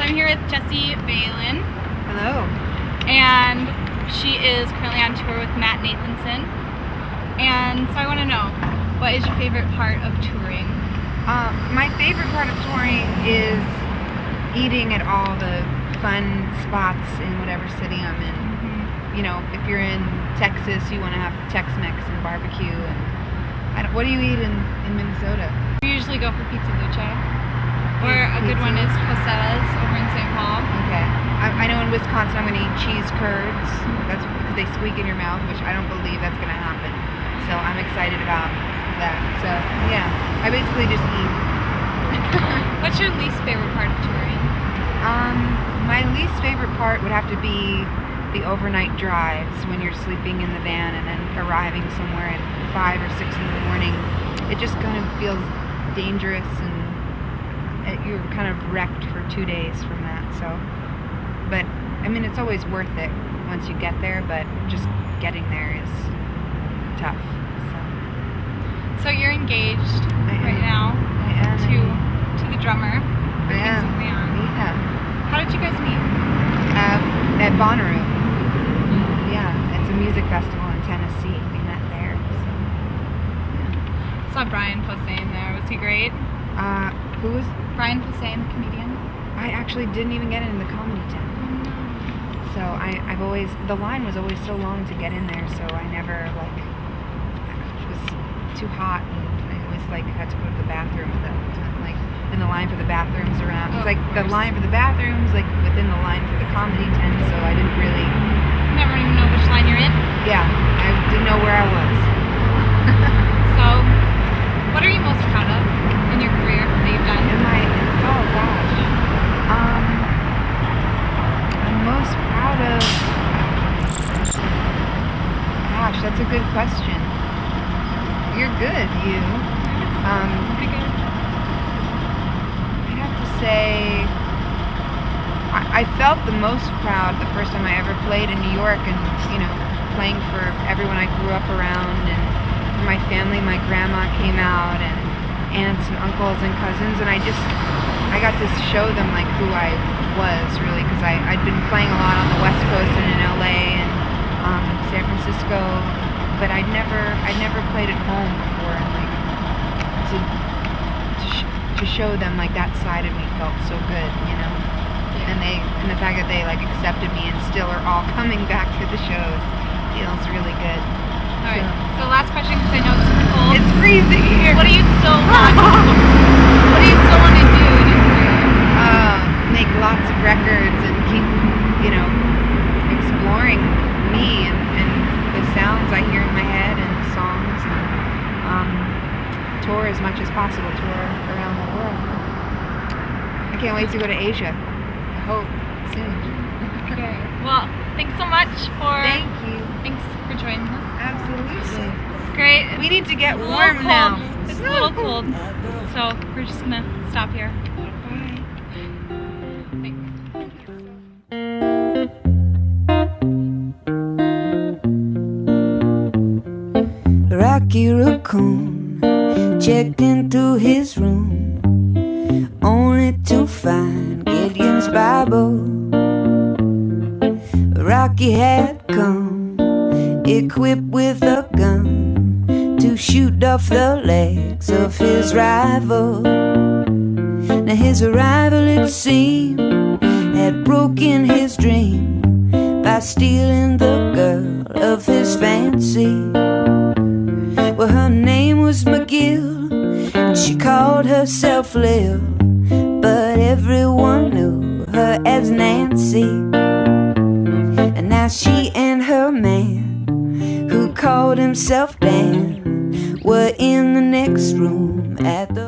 I'm here with Jessie Baylin. Hello. And she is currently on tour with Matt Nathanson. And so I want to know, what is your favorite part of touring? My favorite part of touring is eating at all the fun spots in whatever city I'm in. You know, if you're in Texas, you want to have Tex-Mex and barbecue. And what do you eat in Minnesota? We usually go for Pizza Luce. Or a good one is Cosetta's over in St. Paul. Okay. I know in Wisconsin I'm going to eat cheese curds. That's because they squeak in your mouth, which I don't believe that's going to happen. So I'm excited about that. So yeah, I basically just eat. What's your least favorite part of touring? My least favorite part would have to be the overnight drives when you're sleeping in the van and then arriving somewhere at 5 or 6 in the morning. It just kind of feels dangerous and you're kind of wrecked for 2 days from that. So, but I mean, it's always worth it once you get there, but just getting there is tough. So you're engaged right now to the drummer. I am. Yeah. How did you guys meet? At Bonnaroo. Yeah, it's a music festival in Tennessee. We met there. So, yeah. I saw Brian Posehn there. Was he great? Who was? Brian Posehn, the comedian. I actually didn't even get in the comedy tent. So I've always, the line was always so long to get in there, so I never, like, it was too hot, and I always, like, had to go to the bathroom, in the line for the bathrooms around. It's like the line for the bathrooms, like, within the line for the comedy tent, so I didn't really... Never even know which line you're in? Yeah, I didn't know where I was. So, what are you most proud of in your career that you've done? Oh gosh. I'm most proud of... Gosh, that's a good question. You're good, you. Pretty good. I'd have to say... I felt the most proud the first time I ever played in New York and, you know, playing for everyone I grew up around and for my family. My grandma came out and aunts and uncles and cousins, and I got to show them, like, who I was, really, because I'd been playing a lot on the West Coast and in LA and San Francisco, but I'd never played at home before, and, like, to show them, like, that side of me felt so good, you know. And the fact that they, like, accepted me and still are all coming back to the shows feels really good. All right. So last question, because I know it's super cold. It's freezing here. What do you still want? What do you still want to do in your career? Make lots of records and keep, you know, exploring me and the sounds I hear in my head and the songs. And, tour as much as possible. Tour around the world. I can't wait to go to Asia. I hope soon. Okay. Well, thanks so much for. Thank you. Thanks for joining us. Absolutely. It's great. We need to get It's warm now. It's a little cold, so we're just gonna stop here. Bye. Thanks. Rocky Raccoon checked into his room, only to find Gideon's Bible. Rocky had come equipped with a gun to shoot off the legs of his rival. Now his arrival, it seemed, had broken his dream by stealing the girl of his fancy. Well, her name was McGill, and she called herself Lil, but everyone knew her as Nancy. And now she and her man, who called himself Dan, were in the next room at the